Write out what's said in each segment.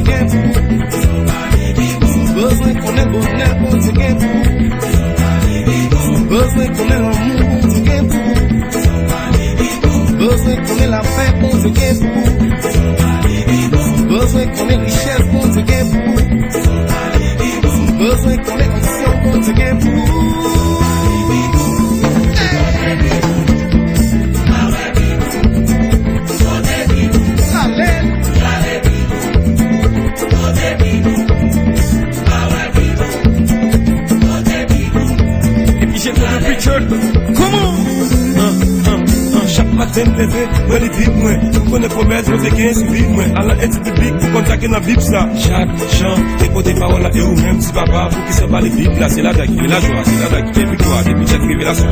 gen pou. Besoin konen bonheur bon Dieu gen pou. Besoin konen l'amour bon Dieu gen pou. Besoin konen la paix bon Dieu gen pou. Besoin konen richesse bon Dieu gen pou. Besoin konen onction bon Dieu gen pou. Chaque matin, levé, moi les vite, moi. Nous connaissons promesse, moi c'est 15 vides, moi. À la haine public, pour contacter dans Bible, ça. Chaque chant, écoute des paroles là, et ou même si papa, pour qui se bat les Bibles, là, c'est là qui est la joie, c'est là qui est la victoire, depuis cette révélation.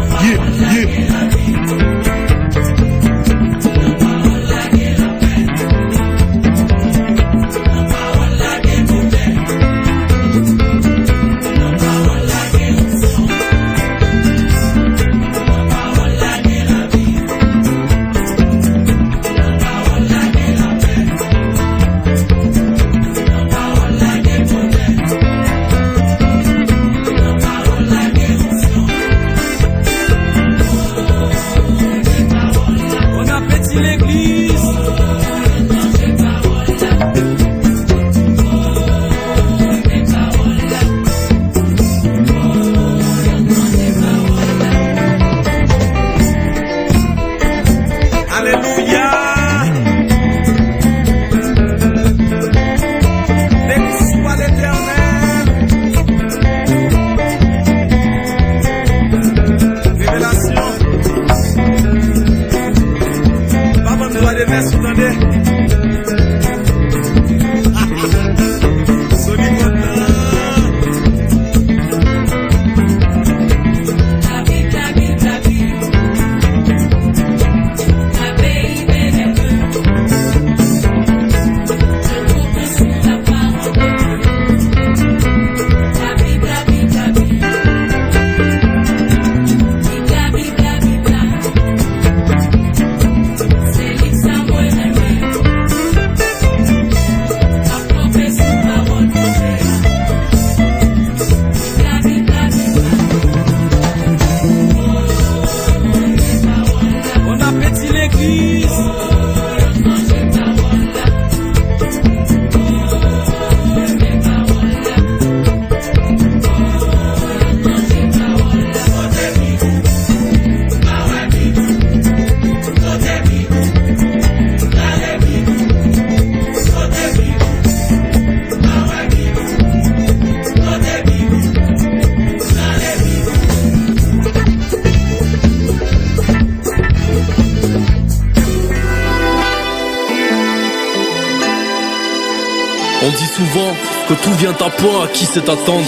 On dit souvent que tout vient à point à qui sait attendre.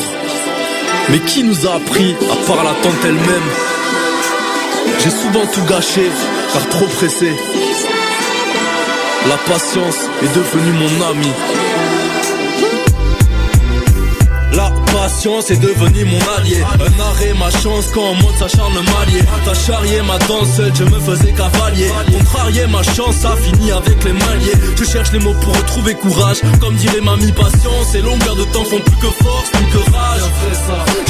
Mais qui nous a appris à part l'attente elle-même? J'ai souvent tout gâché car trop pressé. La patience est devenue mon ami. La patience est devenue mon allié. Un arrêt, ma chance quand on monte s'acharne m'allier. T'as charrié ma danse seule, je me faisais cavalier. Contrarié ma chance, ça finit avec les mailliers. Je cherche les mots pour retrouver courage. Comme dirait mamie, patience et longueur de temps font plus que force, plus que rage.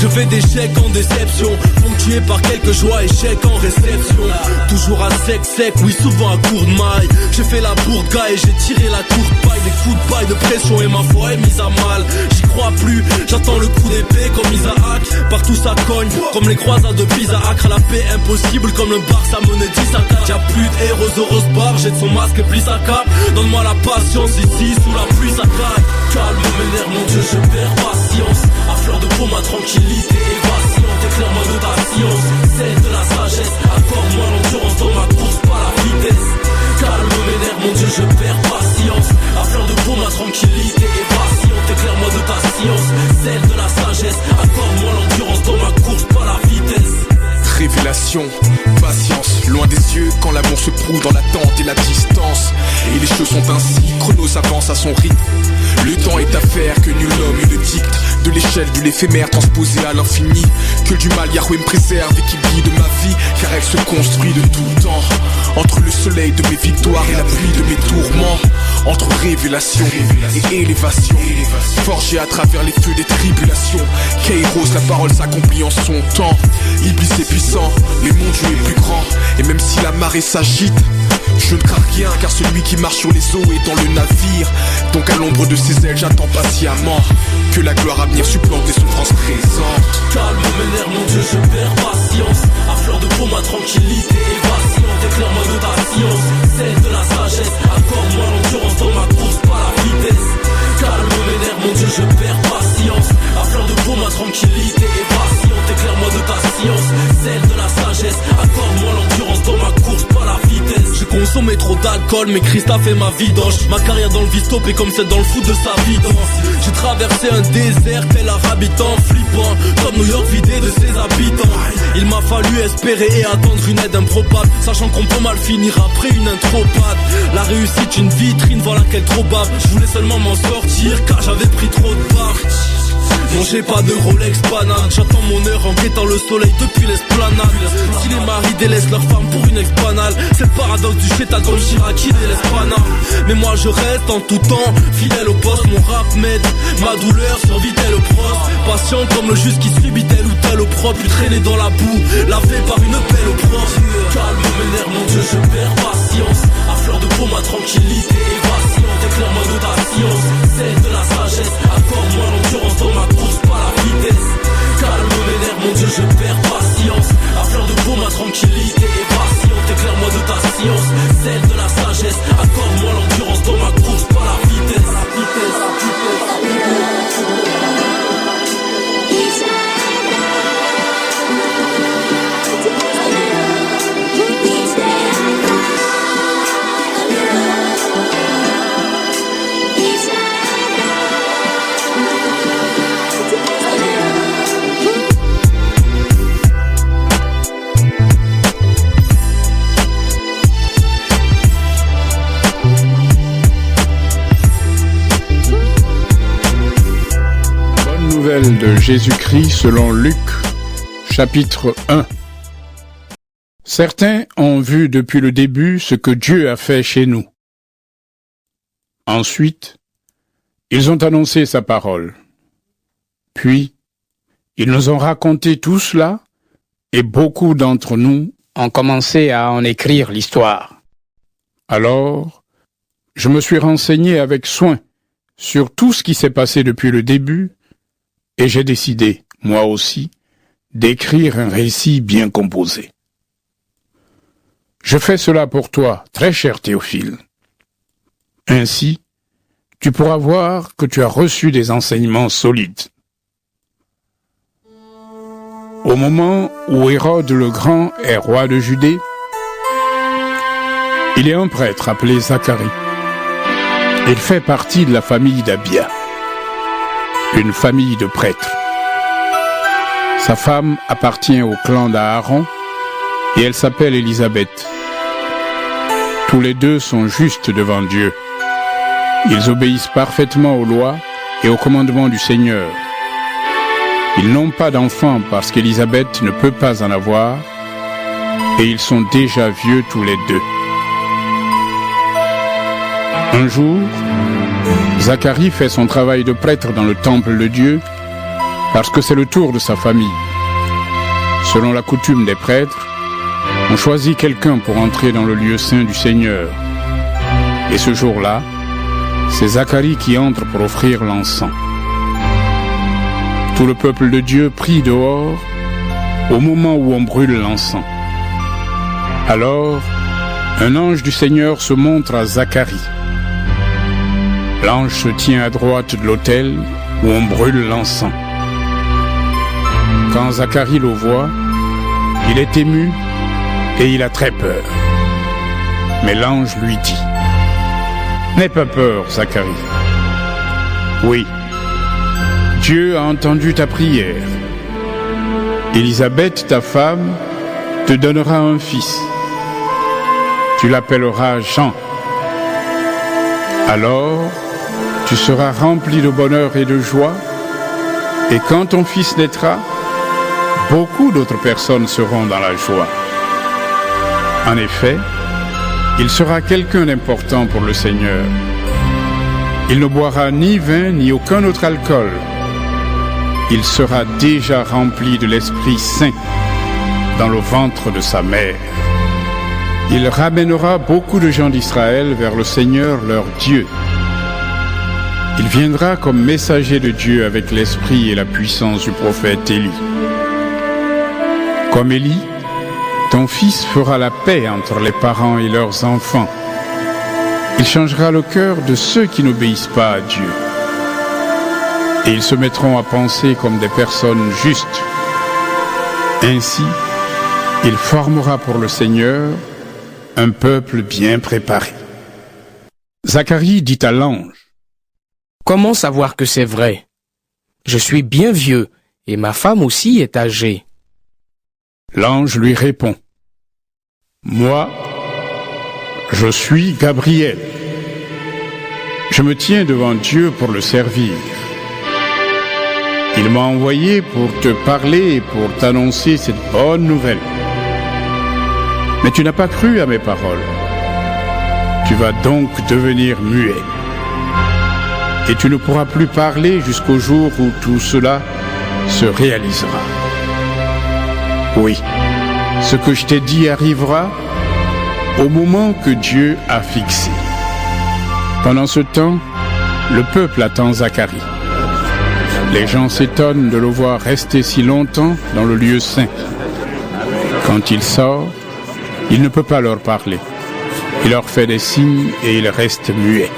Je fais des chèques en déception, ponctué par quelques joies et chèques en réception. Toujours à sec, oui souvent à court de maille. J'ai fait la bourde gars et j'ai tiré la courte paille. Des coups de paille de pression et ma foi est mise à mal. J'y crois plus, j'attends le coup d'épée comme Isaac. Partout ça cogne, comme les croisades de Pisa. Accra la paix impossible comme le bar, ça menait 10 à 4. Y'a plus de héros heureuse barre, jette son masque et plie sa cape. Donne-moi la patience ici, sous la pluie ça craque. Calme mes nerfs, mon Dieu, je perds patience. À fleur de peau, ma tranquillité est vacillante. Éclaire-moi de ta science, celle de la sagesse. Accorde-moi l'endurance dans ma course, pas la vitesse. Calme mes nerfs, mon Dieu, je perds patience. À fleur de peau, ma tranquillité est vacillante. Éclaire-moi de ta science, celle de la sagesse. Accorde-moi l'endurance dans ma course, pas la vitesse. Révélation, patience, loin des yeux quand l'amour se prouve dans l'attente et la distance. Et les choses sont ainsi, Chronos avance à son rythme. Le temps est affaire que nul homme ne dicte. De l'échelle de l'éphémère transposée à l'infini. Que du mal Yahweh me préserve et qu'il guide ma vie. Car elle se construit de tout temps. Entre le soleil de mes victoires et la pluie de mes tourments. entre révélation et élévation. Forgé à travers les feux des tribulations, Kairos, la parole s'accomplit en son temps. Iblis est puissant, mais mon Dieu est plus grand. Et même si la marée s'agite, je ne crains rien, car celui qui marche sur les eaux est dans le navire. Donc à l'ombre de ses ailes, j'attends patiemment que la gloire à venir supplante les souffrances présentes. Calme mes nerfs, mon Dieu, je perds patience. À fleur de peau, ma tranquillité est vacillante. Éclaire-moi de ta science, celle de la sagesse. Accorde-moi l'endurance dans ma course, pas la vitesse. Calme mes nerfs, mon Dieu, je perds patience. À fleur de peau, ma tranquillité est vacillante. Éclaire-moi de ta science, celle de la sagesse. Accorde-moi l'endurance dans ma course, pas la vitesse. J'ai consommé trop d'alcool, mais Christ a fait ma vidange. Ma carrière dans le vice-top est comme celle dans le foot de sa vidance. J'ai traversé un désert tel un habitant flippant, comme New York vidé de ses habitants. Il m'a fallu espérer et attendre une aide improbable, sachant qu'on peut mal finir après une intropade. La réussite une vitrine, voilà qu'elle trop bave. Je voulais seulement m'en sortir car j'avais pris trop de part. Non, j'ai pas de Rolex banane. J'attends mon heure en guettant le soleil depuis l'esplanade. Si les maris délaissent leur femme pour une ex-banale, c'est le paradoxe du chétal comme Chirac qui délaisse Pana. Mais moi je reste en tout temps fidèle au poste. Mon rap m'aide, ma douleur survit tel au pros. Patient comme le juste qui subit tel ou tel opprobre. Puis traîné dans la boue, lavé par une pelle au prof. Calme mes nerfs, mon Dieu, je perds patience. À fleur de peau, ma tranquillité est vacillante. Éclaire-moi de ta science, celle de la sagesse. Accorde-moi l'endurance dans ma course, pas la vitesse. Calme mes nerfs, mon Dieu, je perds patience. À fleur de peau, ma tranquillité est vacillante. Éclaire-moi de ta science, celle de la sagesse. Accorde-moi l'endurance dans ma course, pas la vitesse. De Jésus-Christ selon Luc, chapitre 1. Certains ont vu depuis le début ce que Dieu a fait chez nous. Ensuite, ils ont annoncé sa parole. Puis, ils nous ont raconté tout cela et beaucoup d'entre nous ont commencé à en écrire l'histoire. Alors, je me suis renseigné avec soin sur tout ce qui s'est passé depuis le début et j'ai décidé, moi aussi, d'écrire un récit bien composé. Je fais cela pour toi, très cher Théophile. Ainsi, tu pourras voir que tu as reçu des enseignements solides. Au moment où Hérode le Grand est roi de Judée, il est un prêtre appelé Zacharie. Il fait partie de la famille d'Abia, une famille de prêtres. Sa femme appartient au clan d'Aaron et elle s'appelle Élisabeth. Tous les deux sont justes devant Dieu. Ils obéissent parfaitement aux lois et aux commandements du Seigneur. Ils n'ont pas d'enfants parce qu'Élisabeth ne peut pas en avoir et ils sont déjà vieux tous les deux. Un jour, Zacharie fait son travail de prêtre dans le temple de Dieu parce que c'est le tour de sa famille. Selon la coutume des prêtres, on choisit quelqu'un pour entrer dans le lieu saint du Seigneur. Et ce jour-là, c'est Zacharie qui entre pour offrir l'encens. Tout le peuple de Dieu prie dehors au moment où on brûle l'encens. Alors, un ange du Seigneur se montre à Zacharie. L'ange se tient à droite de l'autel où on brûle l'encens. Quand Zacharie le voit, il est ému et il a très peur. Mais l'ange lui dit : « N'aie pas peur, Zacharie. Oui, Dieu a entendu ta prière. Élisabeth, ta femme, te donnera un fils. Tu l'appelleras Jean. Alors, tu seras rempli de bonheur et de joie, et quand ton fils naîtra, beaucoup d'autres personnes seront dans la joie. En effet, il sera quelqu'un d'important pour le Seigneur. Il ne boira ni vin ni aucun autre alcool. Il sera déjà rempli de l'Esprit Saint dans le ventre de sa mère. Il ramènera beaucoup de gens d'Israël vers le Seigneur leur Dieu. Il viendra comme messager de Dieu avec l'esprit et la puissance du prophète Élie. Comme Élie, ton fils fera la paix entre les parents et leurs enfants. Il changera le cœur de ceux qui n'obéissent pas à Dieu. Et ils se mettront à penser comme des personnes justes. Ainsi, il formera pour le Seigneur un peuple bien préparé. Zacharie dit à l'ange: Comment savoir que c'est vrai? Je suis bien vieux et ma femme aussi est âgée. L'ange lui répond: Moi, je suis Gabriel. Je me tiens devant Dieu pour le servir. Il m'a envoyé pour te parler et pour t'annoncer cette bonne nouvelle. Mais tu n'as pas cru à mes paroles. Tu vas donc devenir muet. Et tu ne pourras plus parler jusqu'au jour où tout cela se réalisera. Oui, ce que je t'ai dit arrivera au moment que Dieu a fixé. Pendant ce temps, le peuple attend Zacharie. Les gens s'étonnent de le voir rester si longtemps dans le lieu saint. Quand il sort, il ne peut pas leur parler. Il leur fait des signes et il reste muet.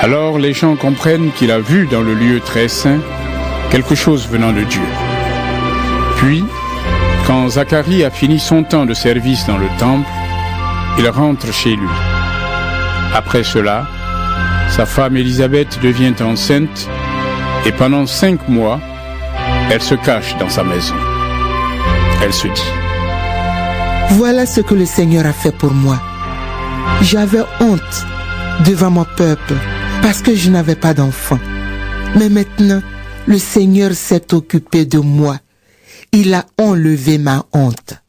Alors les gens comprennent qu'il a vu dans le lieu très saint quelque chose venant de Dieu. Puis, quand Zacharie a fini son temps de service dans le temple, il rentre chez lui. Après cela, sa femme Élisabeth devient enceinte et pendant 5 mois, elle se cache dans sa maison. Elle se dit: Voilà ce que le Seigneur a fait pour moi. J'avais honte devant mon peuple parce que je n'avais pas d'enfant. Mais maintenant, le Seigneur s'est occupé de moi. Il a enlevé ma honte.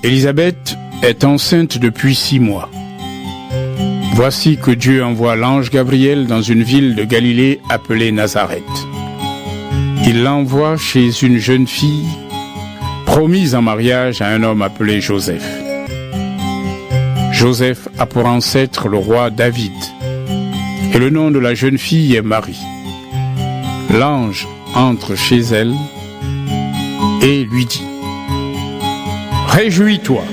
Élisabeth est enceinte depuis 6 mois. Voici que Dieu envoie l'ange Gabriel dans une ville de Galilée appelée Nazareth. Il l'envoie chez une jeune fille promise en mariage à un homme appelé Joseph. Joseph a pour ancêtre le roi David, et le nom de la jeune fille est Marie. L'ange entre chez elle et lui dit: Réjouis-toi,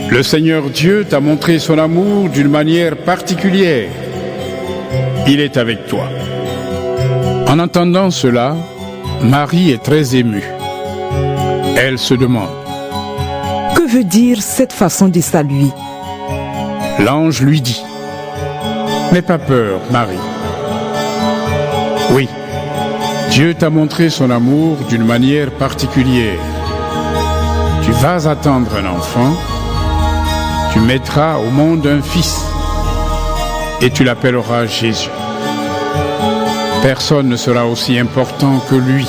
le Seigneur Dieu t'a montré son amour d'une manière particulière. Il est avec toi. En entendant cela, Marie est très émue. Elle se demande: Que veut dire cette façon de saluer? L'ange lui dit: N'aie pas peur, Marie. Oui, Dieu t'a montré son amour d'une manière particulière. Tu vas attendre un enfant, tu mettras au monde un fils, et tu l'appelleras Jésus. Personne ne sera aussi important que lui.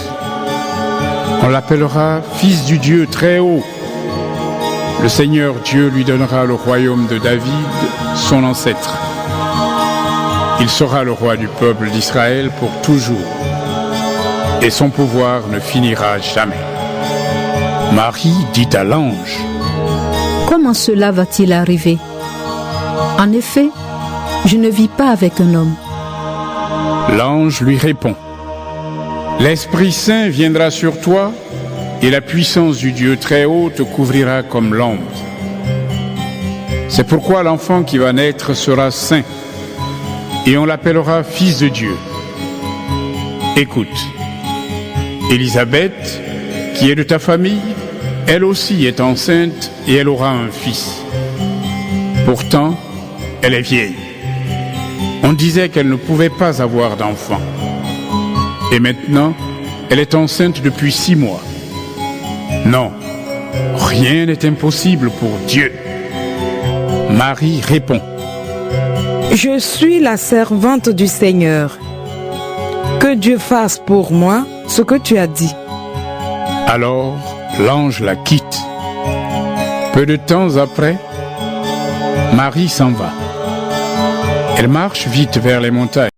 On l'appellera Fils du Dieu très haut. Le Seigneur Dieu lui donnera le royaume de David, son ancêtre. Il sera le roi du peuple d'Israël pour toujours, et son pouvoir ne finira jamais. Marie dit à l'ange: Comment cela va-t-il arriver? En effet, je ne vis pas avec un homme. L'ange lui répond: L'Esprit Saint viendra sur toi, et la puissance du Dieu très haut te couvrira comme l'ombre. C'est pourquoi l'enfant qui va naître sera saint, et on l'appellera Fils de Dieu. Écoute, Élisabeth, qui est de ta famille, elle aussi est enceinte et elle aura un fils. Pourtant, elle est vieille. On disait qu'elle ne pouvait pas avoir d'enfant. Et maintenant, elle est enceinte depuis 6 mois. Non, rien n'est impossible pour Dieu. Marie répond: Je suis la servante du Seigneur. Que Dieu fasse pour moi ce que tu as dit. Alors, l'ange la quitte. Peu de temps après, Marie s'en va. Elle marche vite vers les montagnes.